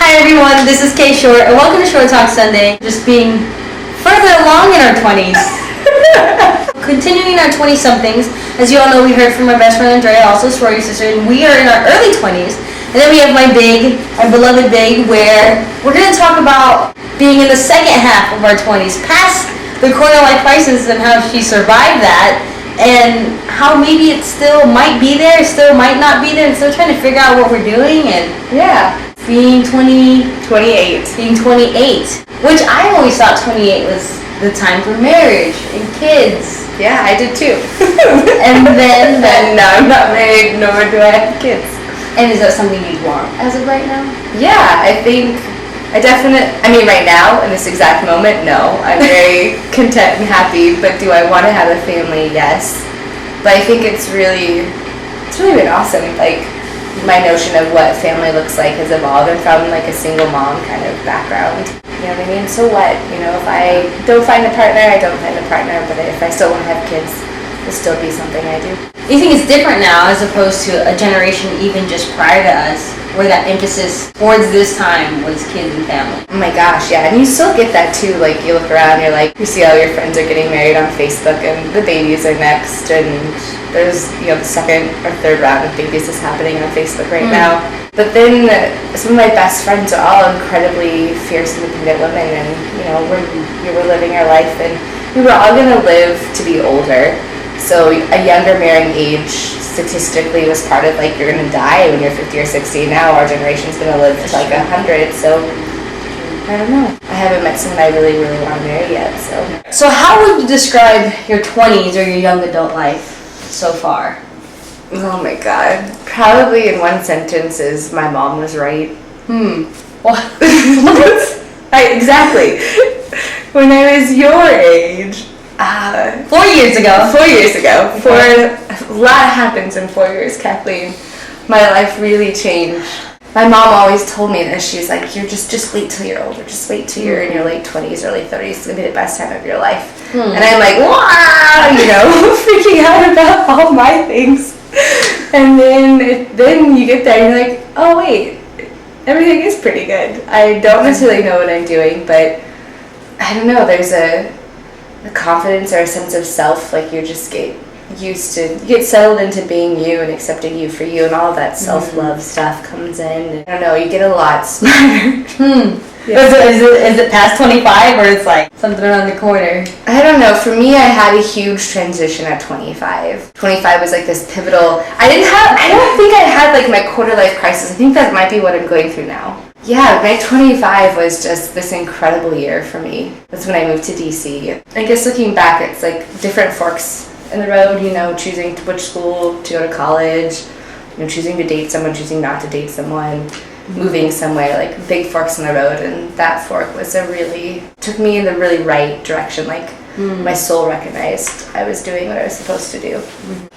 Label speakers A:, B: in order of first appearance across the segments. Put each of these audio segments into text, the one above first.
A: Hi everyone, this is K.Short, and welcome to Short Talk Sunday. Just being further along in our 20s. Continuing our 20-somethings. As you all know, we heard from our best friend Andrea, also sorority sister, and we are in our early 20s. And then we have my beloved Big, where we're going to talk about being in the second half of our 20s, past the quarter life crisis and how she survived that, and how maybe it still might be there, still might not be there, and still trying to figure out what we're doing, and being 28, which I always thought 28 was the time for marriage and kids.
B: Yeah, I did too.
A: And then
B: now I'm not married, nor do I have kids.
A: And is that something you'd want as of right now?
B: Yeah, I mean right now, in this exact moment, no. I'm very content and happy, but do I want to have a family? Yes. But I think it's really been awesome. Like, my notion of what family looks like has evolved and from like a single mom kind of background. You know what I mean? So what? You know, if I don't find a partner, I don't find a partner, but if I still want to have kids, it'll still be something I do.
A: You think it's different now as opposed to a generation even just prior to us, where that emphasis towards this time was kids and family?
B: Oh my gosh, yeah, and you still get that too. Like, you look around, you're like, you see all your friends are getting married on Facebook, and the babies are next, and there's, you know, the second or third round of babies is happening on Facebook right now. But then some of my best friends are all incredibly fierce, independent women, and you know, we're living our life, and we were all gonna live to be older. So a younger marrying age statistically was part of like, you're gonna die when you're 50 or 60. Now our generation's gonna live to like 100. So I don't know. I haven't met someone I really want to marry yet.
A: So how would you describe your 20s or your young adult life so far?
B: Oh my god. Probably in one sentence is my mom was right.
A: What?
B: Exactly. When I was your age.
A: 4 years ago.
B: 4 years ago. A lot happens in 4 years, Kathleen. My life really changed. My mom always told me this. She's like, "You're just wait till you're older. Just wait till you're in your late 20s, early 30s. It's gonna be the best time of your life." And I'm like, wow, you know, freaking out about all my things. And then you get there and you're like, oh wait, everything is pretty good. I don't necessarily know what I'm doing, but I don't know. There's a confidence or a sense of self, like you just get settled into being you and accepting you for you, and all that self-love stuff comes in. I don't know, you get a lot smarter.
A: Yeah. Is it past 25 or it's like something around the corner?
B: I don't know. For me, I had a huge transition at 25. 25 was like this pivotal. I don't think I had like my quarter life crisis. I think that might be what I'm going through now. Yeah, my 25 was just this incredible year for me. That's when I moved to DC. I guess looking back, it's like different forks in the road, you know, choosing which school to go to college, you know, choosing to date someone, choosing not to date someone, moving somewhere, like big forks in the road. And that fork was took me in the really right direction. Like, my soul recognized I was doing what I was supposed to do.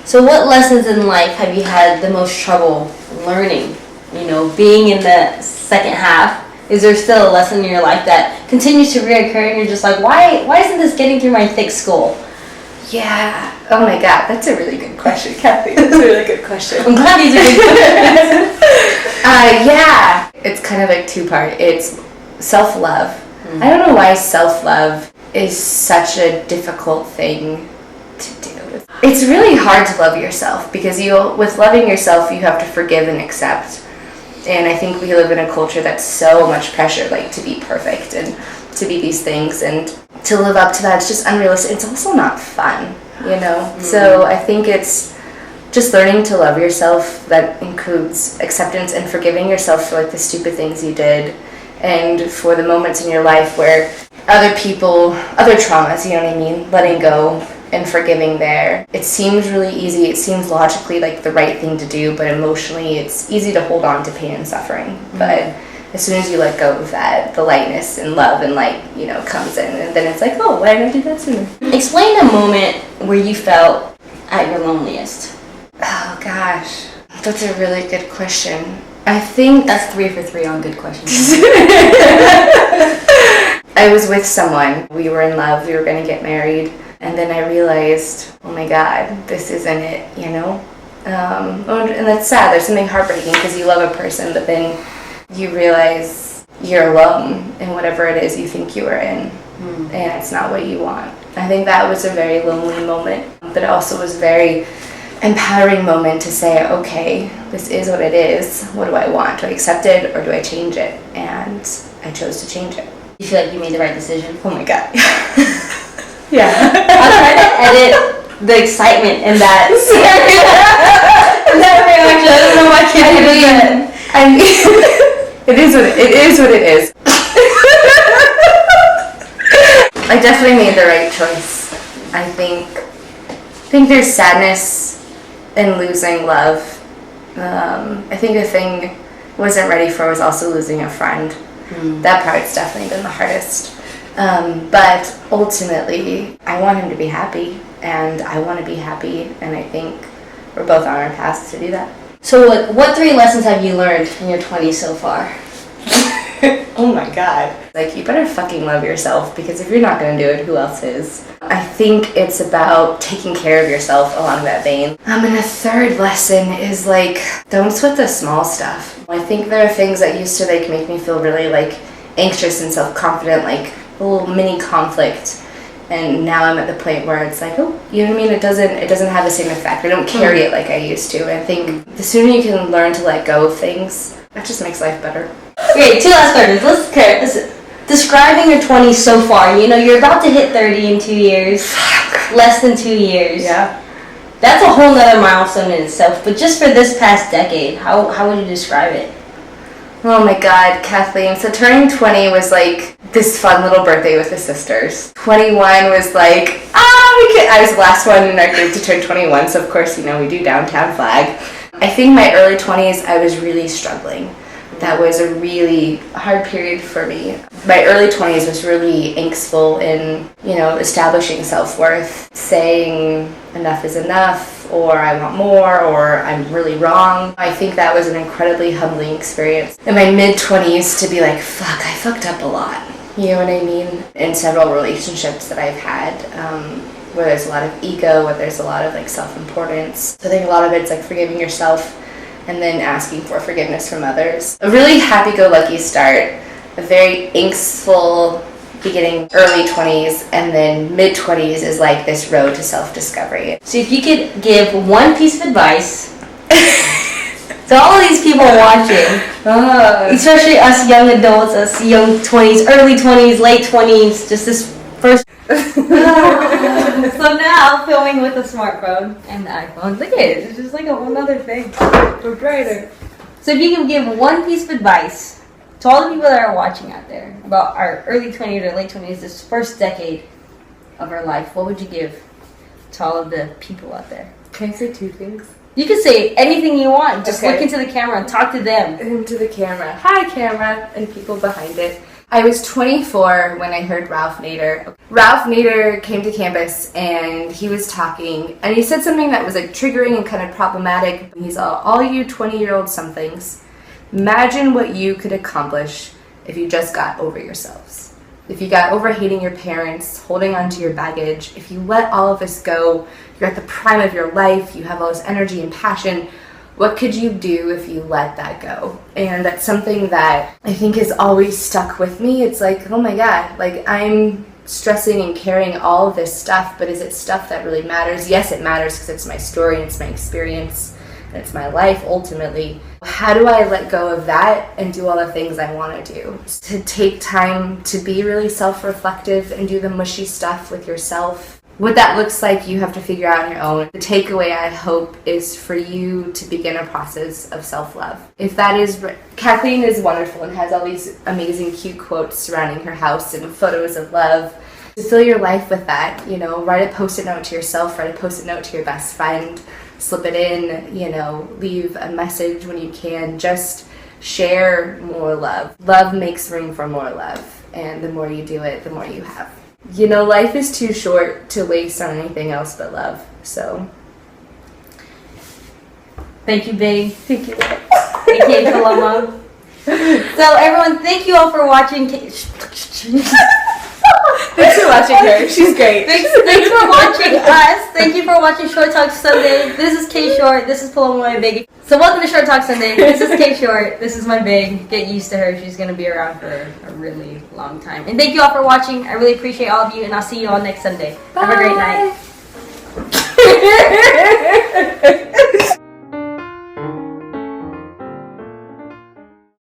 A: So what lessons in life have you had the most trouble learning? You know, being in the second half, is there still a lesson in your life that continues to reoccur and you're just like, why isn't this getting through my thick skull?
B: Yeah. Oh my god, that's a really good question, Kathy. That's a really good question.
A: I'm glad these are good questions.
B: Yeah. It's kind of like two-part. It's self-love. I don't know why self-love is such a difficult thing to do. It's really hard to love yourself because with loving yourself, you have to forgive and accept. And I think we live in a culture that's so much pressure, like to be perfect and to be these things, and to live up to that, it's just unrealistic. It's also not fun, you know? So I think it's just learning to love yourself. That includes acceptance and forgiving yourself for like the stupid things you did, and for the moments in your life where other traumas, you know what I mean? Letting go and forgiving there. It seems really easy. It seems logically like the right thing to do, but emotionally it's easy to hold on to pain and suffering. But as soon as you let go of that, the lightness and love and light, you know, comes in, and then it's like, oh, why didn't I do that sooner?
A: Explain a moment where you felt at your loneliest.
B: Oh gosh, that's a really good question. I think
A: that's 3 for 3 on good questions.
B: I was with someone. We were in love. We were going to get married. And then I realized, oh my God, this isn't it, you know? And that's sad. There's something heartbreaking because you love a person, but then you realize you're alone in whatever it is you think you are in, and it's not what you want. I think that was a very lonely moment, but it also was a very empowering moment to say, okay, this is what it is. What do I want? Do I accept it or do I change it? And I chose to change it.
A: You feel like you made the right decision?
B: Oh my God. Yeah.
A: I'm trying to edit the excitement in that. That reaction. I don't know why I can't do that.
B: I mean, it is what it is. I definitely made the right choice. I think there's sadness in losing love. I think the thing I wasn't ready for was also losing a friend. That part's definitely been the hardest. But ultimately, I want him to be happy, and I want to be happy, and I think we're both on our paths to do that.
A: So what 3 lessons have you learned in your 20s so far?
B: Oh my God. Like, you better fucking love yourself, because if you're not going to do it, who else is? I think it's about taking care of yourself along that vein. And a third lesson is, like, don't sweat the small stuff. I think there are things that used to, like, make me feel really, like, anxious and self-confident, like a little mini conflict. And now I'm at the point where it's like, oh, you know what I mean? It doesn't have the same effect. I don't carry it like I used to. I think the sooner you can learn to let go of things, that just makes life better.
A: Okay, 2 last questions. Listen. Describing your 20s so far, you know, you're about to hit 30 in 2 years. Less than 2 years.
B: Yeah.
A: That's a whole nother milestone in itself. But just for this past decade, how would you describe it?
B: Oh my God, Kathleen. So turning 20 was like this fun little birthday with the sisters. 21 was like, I was the last one in our group to turn 21, so of course, you know, we do downtown flag. I think my early 20s, I was really struggling. That was a really hard period for me. My early 20s was really angstful in, you know, establishing self-worth, saying enough is enough, or I want more, or I'm really wrong. I think that was an incredibly humbling experience. In my mid-20s to be like, fuck, I fucked up a lot. You know what I mean? In several relationships that I've had, where there's a lot of ego, where there's a lot of like self-importance. So I think a lot of it's like forgiving yourself and then asking for forgiveness from others. A really happy-go-lucky start, a very angstful beginning, early 20s, and then mid-20s is like this road to self-discovery.
A: So if you could give one piece of advice to all these people watching, especially us young adults, us young 20s, early 20s, late 20s, just this first... So now, filming with a smartphone and the iPhone, look at it, it's just like a whole other thing. We're brighter. So if you can give one piece of advice to all the people that are watching out there about our early 20s or late 20s, this first decade of our life, what would you give to all of the people out there?
B: Can I say 2 things?
A: You can say anything you want. Just
B: Okay.
A: look into the camera and talk to them.
B: Into the camera. Hi, camera, and people behind it. I was 24 when I heard Ralph Nader. Ralph Nader came to campus and he was talking and he said something that was like triggering and kind of problematic. He's all you 20-year-old somethings, imagine what you could accomplish if you just got over yourselves. If you got over hating your parents, holding on to your baggage, if you let all of this go, you're at the prime of your life, you have all this energy and passion, what could you do if you let that go? And that's something that I think has always stuck with me. It's like, oh my God, like I'm stressing and carrying all of this stuff, but is it stuff that really matters? Yes, it matters because it's my story, it's my experience, and it's my life ultimately. How do I let go of that and do all the things I want to do? To take time to be really self-reflective and do the mushy stuff with yourself. What that looks like, you have to figure out on your own. The takeaway, I hope, is for you to begin a process of self-love. If that is... Kathleen is wonderful and has all these amazing cute quotes surrounding her house and photos of love. To fill your life with that, you know, write a post-it note to yourself, write a post-it note to your best friend, slip it in, you know, leave a message when you can. Just share more love. Love makes room for more love. And the more you do it, the more you have. You know, life is too short to waste on anything else but love. So,
A: Thank you, babe.
B: thank you.
A: AKA Paloma. So everyone, thank you all for watching.
B: Thanks for watching her. She's great.
A: Thanks for watching us. Thank you for watching Short Talk Sunday. This is K.Short. This is Paloma, my baby. So welcome to Short Talk Sunday. This is K.Short. This is my big. Get used to her. She's going to be around for a really long time. And thank you all for watching. I really appreciate all of you, and I'll see you all next Sunday.
B: Bye.
A: Have a great night.